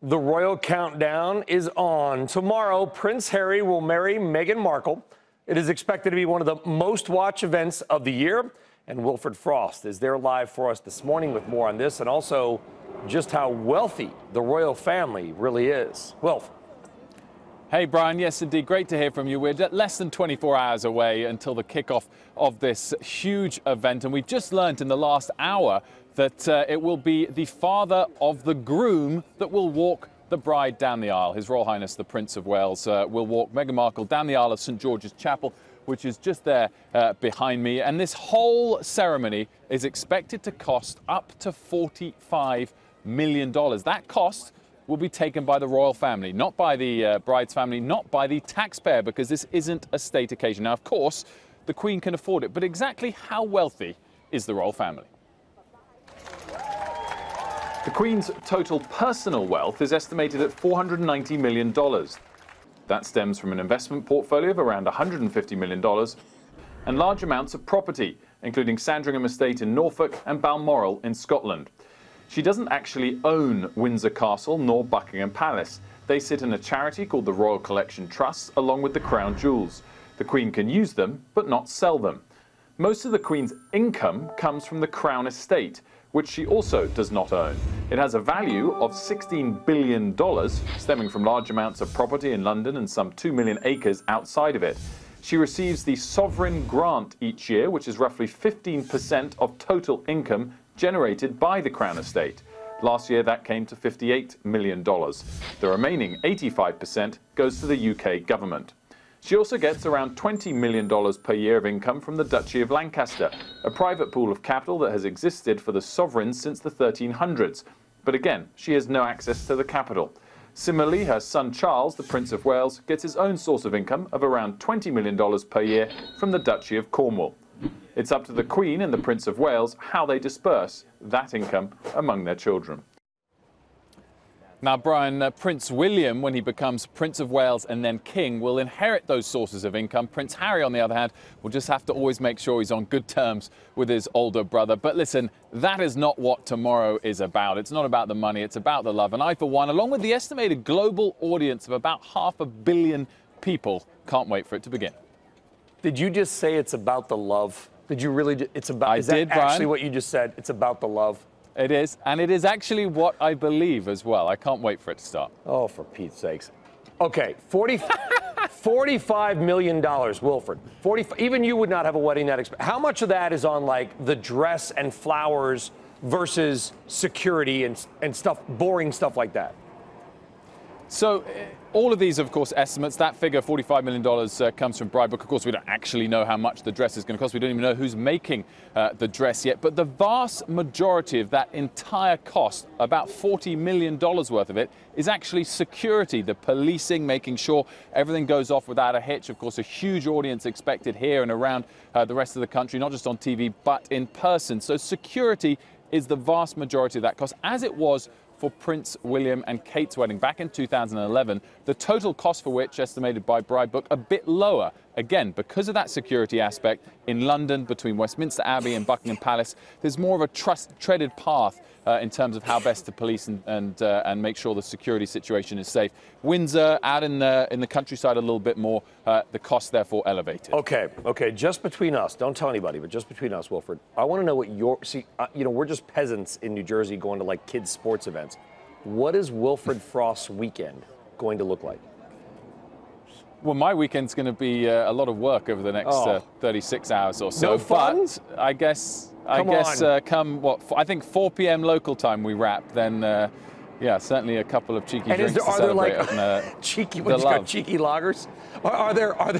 The royal countdown is on. Tomorrow, Prince Harry will marry Meghan Markle. It is expected to be one of the most watched events of the year. And Wilfred Frost is there live for us this morning with more on this and also just how wealthy the royal family really is. Wilf. Hey, Brian. Yes, indeed. Great to hear from you. We're less than 24 hours away until the kickoff of this huge event. And we've just learned in the last hour that it will be the father of the groom that will walk the bride down the aisle. His Royal Highness, the Prince of Wales, will walk Meghan Markle down the aisle of St. George's Chapel, which is just there behind me. And this whole ceremony is expected to cost up to $45 million. That cost will be taken by the royal family, not by the bride's family, not by the taxpayer, because this isn't a state occasion. Now, of course, the Queen can afford it, but exactly how wealthy is the royal family? The Queen's total personal wealth is estimated at $490 million. That stems from an investment portfolio of around $150 million and large amounts of property, including Sandringham Estate in Norfolk and Balmoral in Scotland. She doesn't actually own Windsor Castle nor Buckingham Palace. They sit in a charity called the Royal Collection Trust, along with the Crown Jewels. The Queen can use them, but not sell them. Most of the Queen's income comes from the Crown Estate, which she also does not own. It has a value of $16 billion, stemming from large amounts of property in London and some 2 million acres outside of it. She receives the Sovereign Grant each year, which is roughly 15% of total income generated by the Crown Estate. Last year, that came to $58 million. The remaining 85% goes to the UK government. She also gets around $20 million per year of income from the Duchy of Lancaster, a private pool of capital that has existed for the sovereigns since the 1300s. But again, she has no access to the capital. Similarly, her son Charles, the Prince of Wales, gets his own source of income of around $20 million per year from the Duchy of Cornwall. It's up to the Queen and the Prince of Wales how they disperse that income among their children. Now, Brian, Prince William, when he becomes Prince of Wales and then King, will inherit those sources of income. Prince Harry, on the other hand, will just have to always make sure he's on good terms with his older brother. But listen, that is not what tomorrow is about. It's not about the money, it's about the love. And I, for one, along with the estimated global audience of about 500 million people, can't wait for it to begin. Did you just say it's about the love? Did you really? It's about. Is that actually what you just said? It's about the love. It is, and it is actually what I believe as well. I can't wait for it to start. Oh, for Pete's sakes. Okay, $45 million, Wilfred. Even you would not have a wedding that expensive. How much of that is on, like, the dress and flowers versus security and stuff, boring stuff like that? So all of these, of course, estimates. That figure, $45 million, comes from Bride Book. Of course, we don't actually know how much the dress is going to cost. We don't even know who's making the dress yet. But the vast majority of that entire cost, about $40 million worth of it, is actually security, the policing, making sure everything goes off without a hitch. Of course, a huge audience expected here and around the rest of the country, not just on TV, but in person. So security is the vast majority of that cost, as it was for Prince William and Kate's wedding back in 2011, the total cost for which, estimated by Bride Book, a bit lower. Again, because of that security aspect, in London, between Westminster Abbey and Buckingham Palace, there's more of a treaded path in terms of how best to police and make sure the security situation is safe. Windsor, out in the countryside a little bit more, the cost therefore elevated. Okay, just between us, don't tell anybody, but just between us, Wilfred, I want to know what we're just peasants in New Jersey going to like kids' sports events. What is Wilfred Frost's weekend going to look like? Well, my weekend's going to be a lot of work over the next 36 hours or so. No fun? But I guess come what I think 4 p.m. local time we wrap. Then yeah, certainly a couple of cheeky drinks to celebrate. Are there like cheeky? What you got? Cheeky lagers? Are there? Are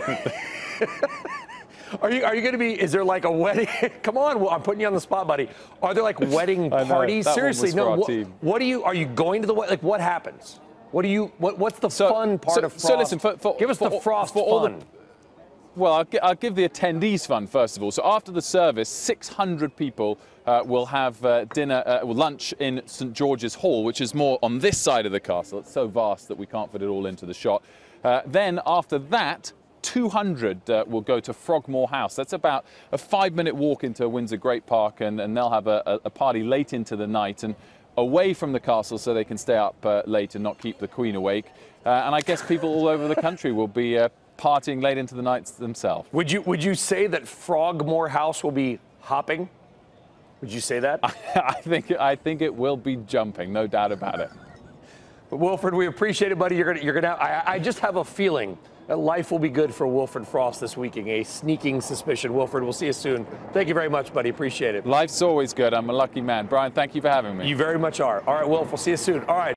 you going to be? Is there like a wedding? Come on, I'm putting you on the spot, buddy. Are there like wedding parties? Seriously, no. What do you? Are you going to the wedding? Like, what happens? What do you? What's the fun part of Frost? So listen, give us the Frost fun. Well, I'll give the attendees fun first of all. So after the service, 600 people will have lunch in St. George's Hall, which is more on this side of the castle. It's so vast that we can't fit it all into the shot. Then after that, 200 will go to Frogmore House. That's about a 5-minute walk into Windsor Great Park, and they'll have a party late into the night. And away from the castle so they can stay up late and not keep the Queen awake. And I guess people all over the country will be partying late into the nights themselves. Would you say that Frogmore House will be hopping? Would you say that? I think it will be jumping, no doubt about it. But Wilfred, we appreciate it, buddy. I just have a feeling that life will be good for Wilfred Frost this weekend. A sneaking suspicion. Wilfred, we'll see you soon. Thank you very much, buddy. Appreciate it. Life's always good. I'm a lucky man. Brian, thank you for having me. You very much are. All right, Wilf, we'll see you soon. All right.